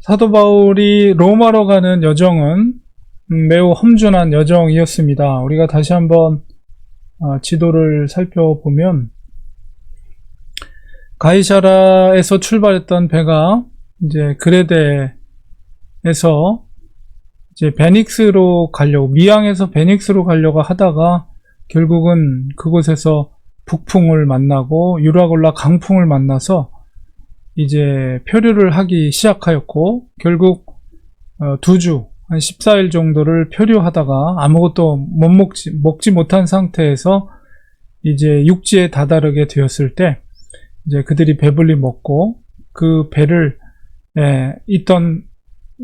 사도 바울이 로마로 가는 여정은 매우 험준한 여정이었습니다. 우리가 다시 한번 지도를 살펴보면 가이사라에서 출발했던 배가 이제 그레데에서 이제 베닉스로 가려고, 미항에서 베닉스로 가려고 하다가 결국은 그곳에서 북풍을 만나고 유라굴라 강풍을 만나서 이제 표류를 하기 시작하였고, 결국 2주, 한 14일 정도를 표류하다가 아무것도 먹지 못한 상태에서 이제 육지에 다다르게 되었을 때, 이제 그들이 배불리 먹고 그 배를 있던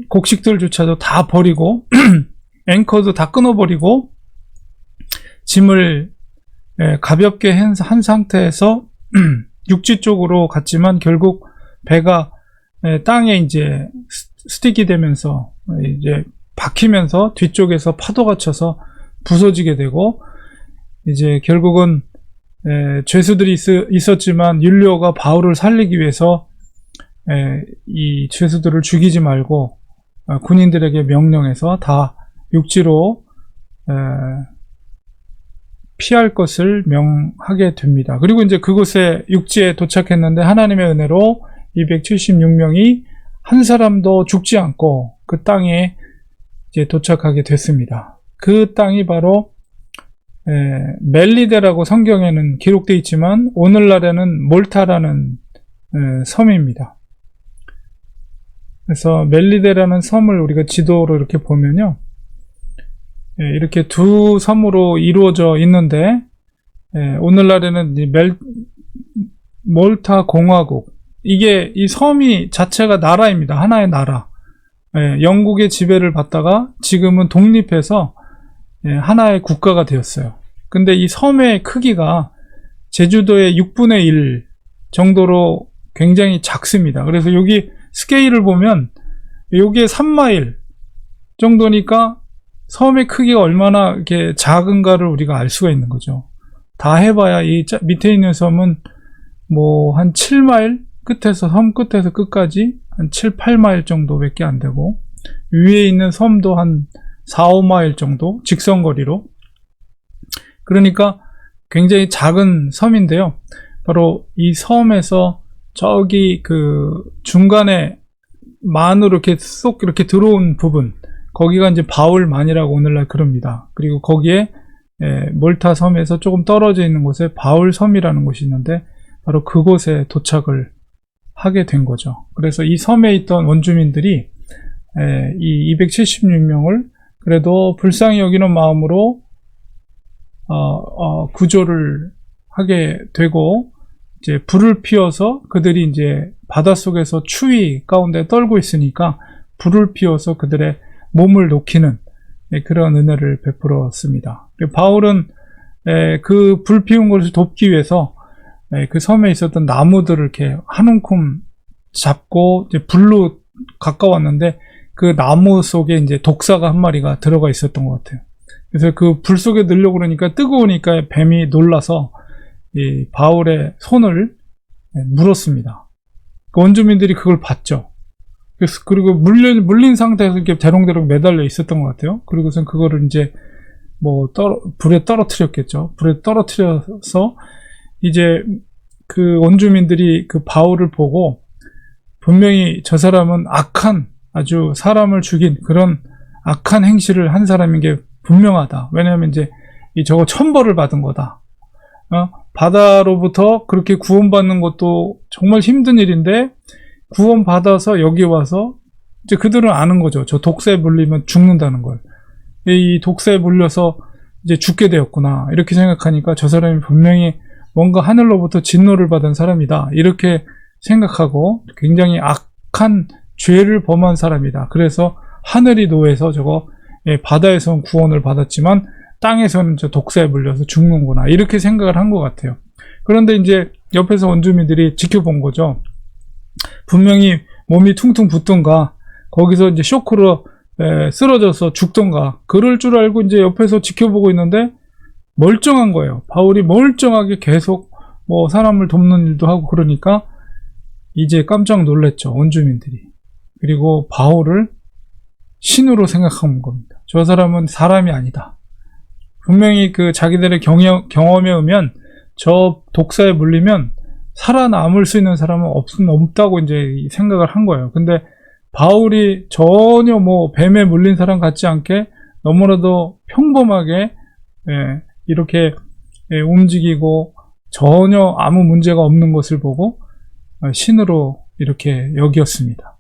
곡식들조차도 다 버리고 앵커도 다 끊어버리고 짐을 가볍게 한 상태에서 육지 쪽으로 갔지만 결국 배가 땅에 이제 스틱이 되면서 이제 박히면서 뒤쪽에서 파도가 쳐서 부서지게 되고, 이제 결국은 죄수들이 있었지만 율리오가 바울을 살리기 위해서 이 죄수들을 죽이지 말고 군인들에게 명령해서 다 육지로 피할 것을 명하게 됩니다. 그리고 이제 그곳에 육지에 도착했는데 하나님의 은혜로 276명이 한 사람도 죽지 않고 그 땅에 이제 도착하게 됐습니다. 그 땅이 바로 멜리데라고 성경에는 기록되어 있지만 오늘날에는 몰타라는 섬입니다. 그래서 멜리데라는 섬을 우리가 지도로 이렇게 보면요, 이렇게 두 섬으로 이루어져 있는데, 오늘날에는 몰타 공화국, 이게 이 섬이 자체가 나라입니다. 하나의 나라. 영국의 지배를 받다가 지금은 독립해서 하나의 국가가 되었어요. 근데 이 섬의 크기가 제주도의 6분의 1 정도로 굉장히 작습니다. 그래서 여기 스케일을 보면 여기에 3마일 정도니까 섬의 크기가 얼마나 이렇게 작은가를 우리가 알 수가 있는 거죠. 다 해봐야 이 밑에 있는 섬은 뭐 한 7마일, 섬 끝에서 끝까지 한 7, 8마일 정도밖에 안 되고, 위에 있는 섬도 한 4, 5마일 정도 직선거리로. 그러니까 굉장히 작은 섬인데요. 바로 이 섬에서 저기 그 중간에 만으로 이렇게 쏙 이렇게 들어온 부분, 거기가 이제 바울만이라고 오늘날 그럽니다. 그리고 거기에 몰타 섬에서 조금 떨어져 있는 곳에 바울 섬이라는 곳이 있는데 바로 그곳에 도착을 하게 된 거죠. 그래서 이 섬에 있던 원주민들이 이 276명을 그래도 불쌍히 여기는 마음으로 구조를 하게 되고, 이제 불을 피워서 그들이 이제 바닷속에서 추위 가운데 떨고 있으니까 불을 피워서 그들의 몸을 녹이는 그런 은혜를 베풀었습니다. 바울은 그 불 피운 것을 돕기 위해서 그 섬에 있었던 나무들을 이렇게 한 움큼 잡고 이제 불로 가까웠는데 그 나무 속에 이제 독사가 한 마리가 들어가 있었던 것 같아요. 그래서 그 불 속에 넣으려고 그러니까 뜨거우니까 뱀이 놀라서 이 바울의 손을 물었습니다. 그 원주민들이 그걸 봤죠. 그리고 물린 상태에서 이렇게 대롱대롱 매달려 있었던 것 같아요. 그리고선 그거를 이제 불에 떨어뜨렸겠죠. 불에 떨어뜨려서 이제 그 원주민들이 그 바울을 보고 분명히 저 사람은 아주 사람을 죽인 그런 악한 행실을 한 사람인 게 분명하다. 왜냐하면 이제 저거 천벌을 받은 거다. 바다로부터 그렇게 구원받는 것도 정말 힘든 일인데 구원받아서 여기 와서 이제 그들은 아는 거죠. 저 독사에 물리면 죽는다는 걸. 이 독사에 물려서 이제 죽게 되었구나. 이렇게 생각하니까 저 사람이 분명히 뭔가 하늘로부터 진노를 받은 사람이다. 이렇게 생각하고 굉장히 악한 죄를 범한 사람이다. 그래서 하늘이 노해서 저거 바다에서는 구원을 받았지만 땅에서는 저 독사에 물려서 죽는구나. 이렇게 생각을 한 것 같아요. 그런데 이제 옆에서 원주민들이 지켜본 거죠. 분명히 몸이 퉁퉁 붓던가 거기서 이제 쇼크로 쓰러져서 죽던가 그럴 줄 알고 이제 옆에서 지켜보고 있는데 멀쩡한 거예요. 바울이 멀쩡하게 계속 사람을 돕는 일도 하고 그러니까 이제 깜짝 놀랐죠. 원주민들이. 그리고 바울을 신으로 생각한 겁니다. 저 사람은 사람이 아니다. 분명히 그 자기들의 경험에 의하면 저 독사에 물리면 살아남을 수 있는 사람은 없다고 이제 생각을 한 거예요. 근데 바울이 전혀 뭐 뱀에 물린 사람 같지 않게 너무나도 평범하게 이렇게 움직이고 전혀 아무 문제가 없는 것을 보고 신으로 이렇게 여겼습니다.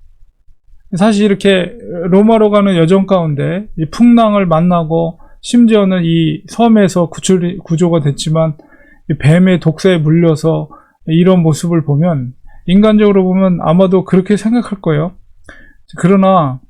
사실 이렇게 로마로 가는 여정 가운데 이 풍랑을 만나고 심지어는 이 섬에서 구조가 됐지만 뱀의 독사에 물려서 이런 모습을 보면 인간적으로 보면 아마도 그렇게 생각할 거예요. 그러나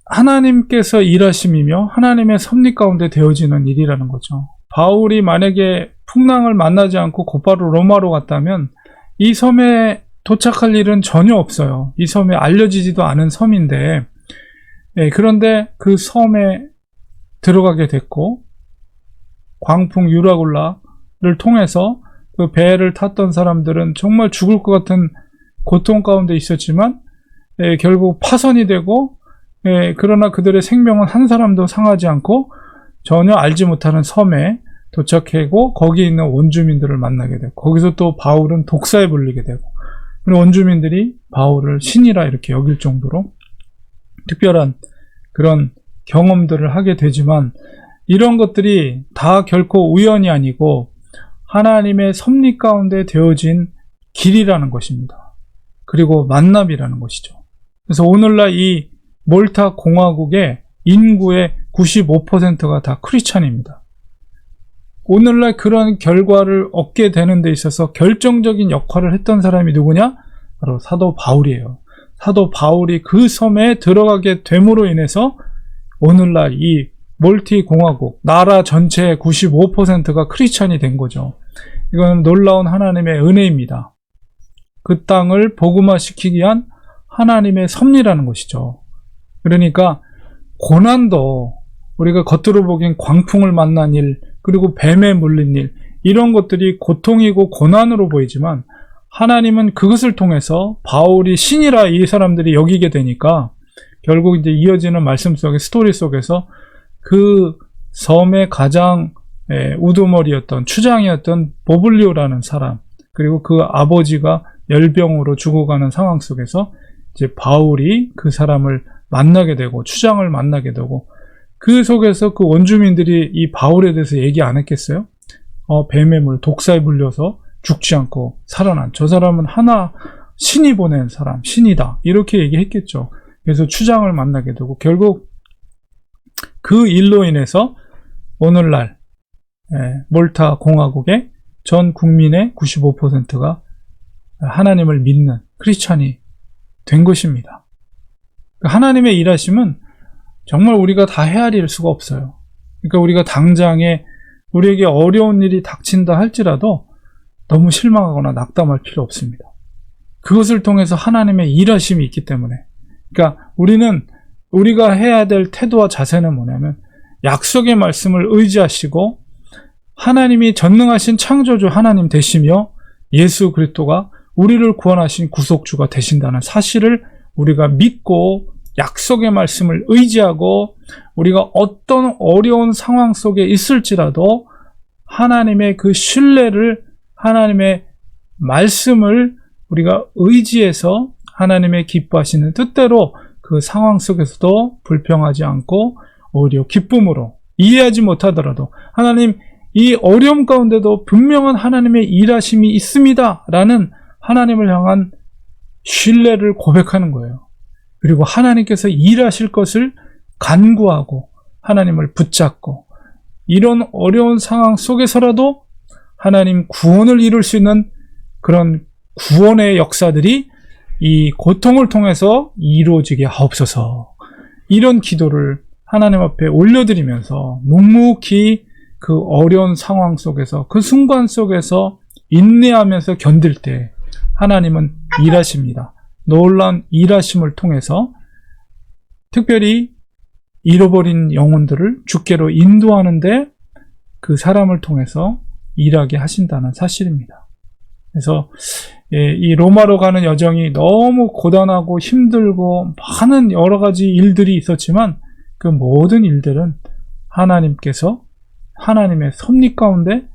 하나님께서 일하심이며 하나님의 섭리 가운데 되어지는 일이라는 거죠. 바울이 만약에 풍랑을 만나지 않고 곧바로 로마로 갔다면 이 섬에 도착할 일은 전혀 없어요. 이 섬에 알려지지도 않은 섬인데 그런데 그 섬에 들어가게 됐고 광풍 유라굴라를 통해서 그 배를 탔던 사람들은 정말 죽을 것 같은 고통 가운데 있었지만 결국 파선이 되고 그러나 그들의 생명은 한 사람도 상하지 않고 전혀 알지 못하는 섬에 도착하고 거기에 있는 원주민들을 만나게 되고 거기서 또 바울은 독사에 물리게 되고 원주민들이 바울을 신이라 이렇게 여길 정도로 특별한 그런 경험들을 하게 되지만 이런 것들이 다 결코 우연이 아니고 하나님의 섭리 가운데 되어진 길이라는 것입니다. 그리고 만남이라는 것이죠. 그래서 오늘날 이 몰타 공화국의 인구의 95%가 다 크리스찬입니다. 오늘날 그런 결과를 얻게 되는 데 있어서 결정적인 역할을 했던 사람이 누구냐? 바로 사도 바울이에요. 사도 바울이 그 섬에 들어가게 됨으로 인해서 오늘날 이 몰티 공화국, 나라 전체의 95%가 크리스찬이 된 거죠. 이건 놀라운 하나님의 은혜입니다. 그 땅을 복음화시키기 위한 하나님의 섭리라는 것이죠. 그러니까 고난도 우리가 겉으로 보기엔 광풍을 만난 일, 그리고 뱀에 물린 일, 이런 것들이 고통이고 고난으로 보이지만 하나님은 그것을 통해서 바울이 신이라 이 사람들이 여기게 되니까 결국 이제 이어지는 말씀 속의 스토리 속에서 그 섬의 가장 우두머리였던 추장이었던 보블리오라는 사람, 그리고 그 아버지가 열병으로 죽어가는 상황 속에서 이제 바울이 그 사람을 만나게 되고 추장을 만나게 되고 그 속에서 그 원주민들이 이 바울에 대해서 얘기 안 했겠어요? 뱀의 물, 독사에 물려서 죽지 않고 살아난 저 사람은 하나 신이 보낸 사람, 신이다 이렇게 얘기했겠죠. 그래서 추장을 만나게 되고 결국 그 일로 인해서 오늘날 몰타 공화국의 전 국민의 95%가 하나님을 믿는 크리스찬이 된 것입니다. 하나님의 일하심은 정말 우리가 다 헤아릴 수가 없어요. 그러니까 우리가 당장에 우리에게 어려운 일이 닥친다 할지라도 너무 실망하거나 낙담할 필요 없습니다. 그것을 통해서 하나님의 일하심이 있기 때문에. 그러니까 우리가 해야 될 태도와 자세는 뭐냐면 약속의 말씀을 의지하시고 하나님이 전능하신 창조주 하나님 되시며 예수 그리스도가 우리를 구원하신 구속주가 되신다는 사실을 우리가 믿고 약속의 말씀을 의지하고 우리가 어떤 어려운 상황 속에 있을지라도 하나님의 그 신뢰를 하나님의 말씀을 우리가 의지해서 하나님의 기뻐하시는 뜻대로 그 상황 속에서도 불평하지 않고 오히려 기쁨으로 이해하지 못하더라도 하나님 이 어려움 가운데도 분명한 하나님의 일하심이 있습니다 라는 하나님을 향한 신뢰를 고백하는 거예요. 그리고 하나님께서 일하실 것을 간구하고 하나님을 붙잡고 이런 어려운 상황 속에서라도 하나님 구원을 이룰 수 있는 그런 구원의 역사들이 이 고통을 통해서 이루어지게 하옵소서. 이런 기도를 하나님 앞에 올려드리면서 묵묵히 그 어려운 상황 속에서 그 순간 속에서 인내하면서 견딜 때 하나님은 일하십니다. 놀라운 일하심을 통해서 특별히 잃어버린 영혼들을 주께로 인도하는데 그 사람을 통해서 일하게 하신다는 사실입니다. 그래서 이 로마로 가는 여정이 너무 고단하고 힘들고 많은 여러 가지 일들이 있었지만 그 모든 일들은 하나님께서 하나님의 섭리 가운데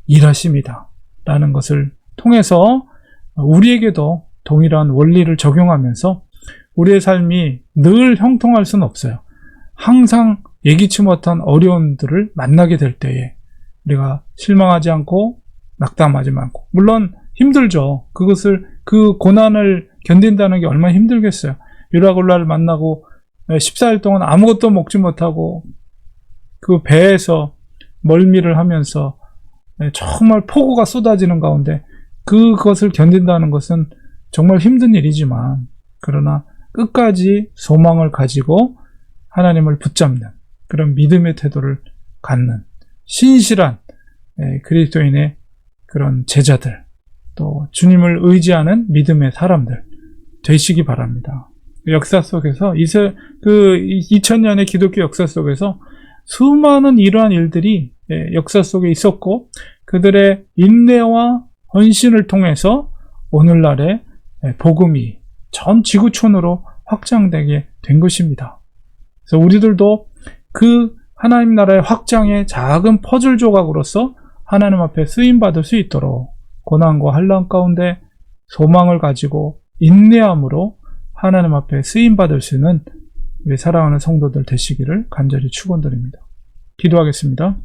일하십니다. 라는 것을 통해서 우리에게도 동일한 원리를 적용하면서 우리의 삶이 늘 형통할 수는 없어요. 항상 예기치 못한 어려움들을 만나게 될 때에 우리가 실망하지 않고 낙담하지 않고, 물론 힘들죠. 그 고난을 견딘다는 게 얼마나 힘들겠어요. 유라굴라를 만나고 14일 동안 아무것도 먹지 못하고 그 배에서 멀미를 하면서 정말 폭우가 쏟아지는 가운데 그것을 견딘다는 것은 정말 힘든 일이지만, 그러나 끝까지 소망을 가지고 하나님을 붙잡는 그런 믿음의 태도를 갖는 신실한 그리스도인의 그런 제자들, 또 주님을 의지하는 믿음의 사람들 되시기 바랍니다. 역사 속에서 2000년의 기독교 역사 속에서 수많은 이러한 일들이 역사 속에 있었고, 그들의 인내와 헌신을 통해서 오늘날의 복음이 전 지구촌으로 확장되게 된 것입니다. 그래서 우리들도 그 하나님 나라의 확장의 작은 퍼즐 조각으로서 하나님 앞에 쓰임받을 수 있도록 고난과 환난 가운데 소망을 가지고 인내함으로 하나님 앞에 쓰임받을 수 있는 우리 사랑하는 성도들 되시기를 간절히 축원드립니다. 기도하겠습니다.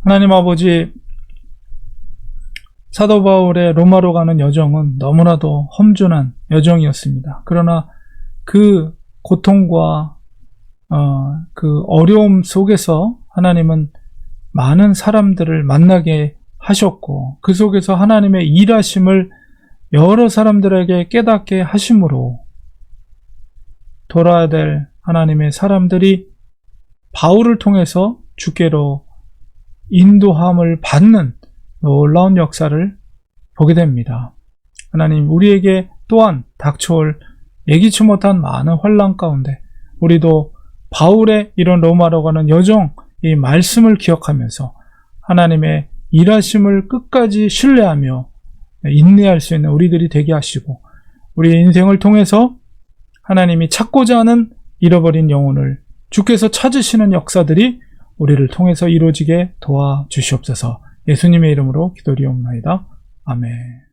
하나님 아버지, 사도 바울의 로마로 가는 여정은 너무나도 험준한 여정이었습니다. 그러나 그 고통과 그 어려움 속에서 하나님은 많은 사람들을 만나게 하셨고, 그 속에서 하나님의 일하심을 여러 사람들에게 깨닫게 하심으로 돌아야 될 하나님의 사람들이 바울을 통해서 주께로 인도함을 받는 놀라운 역사를 보게 됩니다. 하나님, 우리에게 또한 닥쳐올 예기치 못한 많은 환난 가운데 우리도 바울의 이런 로마로 가는 여정, 이 말씀을 기억하면서 하나님의 일하심을 끝까지 신뢰하며 인내할 수 있는 우리들이 되게 하시고, 우리의 인생을 통해서 하나님이 찾고자 하는 잃어버린 영혼을 주께서 찾으시는 역사들이 우리를 통해서 이루어지게 도와주시옵소서. 예수님의 이름으로 기도드리옵나이다. 아멘.